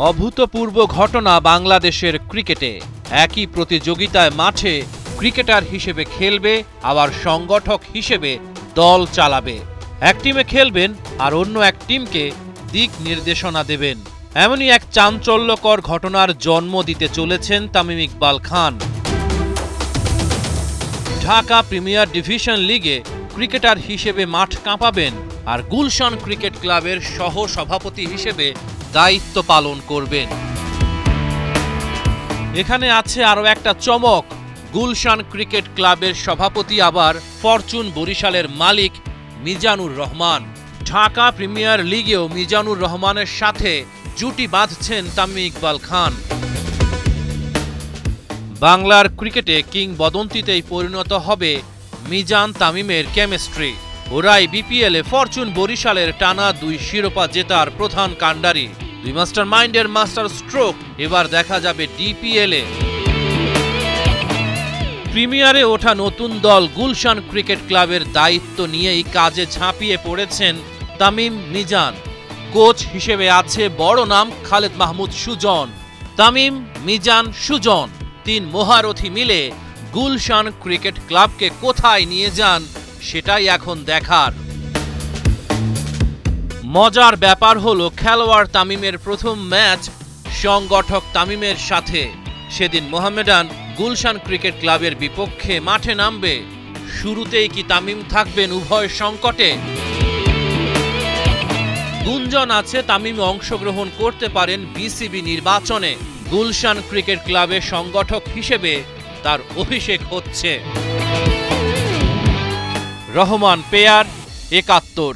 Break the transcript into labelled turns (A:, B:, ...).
A: অভূতপূর্ব ঘটনা বাংলাদেশের ক্রিকেটে। একই প্রতিযোগিতায় মাঠে ক্রিকেটার হিসেবে খেলবে, আবার সংগঠক হিসেবে দল চালাবে। এক টিমে খেলবেন আর অন্য এক টিমকে দিক নির্দেশনা দেবেন। এমনই এক চাঞ্চল্যকর ঘটনার জন্ম দিতে চলেছেন তামিম ইকবাল খান। ঢাকা প্রিমিয়ার ডিভিশন লিগে ক্রিকেটার হিসেবে মাঠ কাঁপাবেন আর গুলশান ক্রিকেট ক্লাবের সহ সভাপতি হিসেবে দায়িত্ব পালন করবেন। এখানে আছে আরও একটা চমক, গুলশান ক্রিকেট ক্লাবের সভাপতি আবার ফরচুন বরিশালের মালিক মিজানুর রহমান। ঢাকা প্রিমিয়ার লিগেও মিজানুর রহমানের সাথে জুটি বাঁধছেন তামিম ইকবাল খান। বাংলার ক্রিকেটে কিংবদন্তিতেই পরিণত হবে মিজান তামিমের কেমিস্ট্রি। ওরাই বিপিএলে ফরচুন বরিশালের টানা 2 শিরোপা জেতার প্রধান কাণ্ডারি। 2 মাস্টার মাইন্ডের মাস্টার স্ট্রোক এবার দেখা যাবে ডিপিএলে। প্রিমিয়ারে ওঠা নতুন দল গুলশান ক্রিকেট ক্লাবের দায়িত্ব নিয়েই কাজে ঝাঁপিয়ে পড়েছেন তামিম মিজান। কোচ হিসেবে আছে বড় নাম খালেদ মাহমুদ সুজন। তামিম, মিজান, সুজন 3 মহারথী মিলে গুলশান ক্রিকেট ক্লাবকে কোথায় নিয়ে যান সেটাই এখন দেখার। মজার ব্যাপার হলো, খেলোয়াড় তামিমের প্রথম ম্যাচ সংগঠক তামিমের সাথে। সেদিন মোহামেডান গুলশান ক্রিকেট ক্লাবের বিপক্ষে মাঠে নামবে। শুরুতেই কি তামিম থাকবেন উভয় সংকটে? গুঞ্জন আছে তামিম অংশগ্রহণ করতে পারেন বিসিবি নির্বাচনে। গুলশান ক্রিকেট ক্লাবের সংগঠক হিসেবে তার অভিষেক হচ্ছে। রহমান পেয়ার, 71।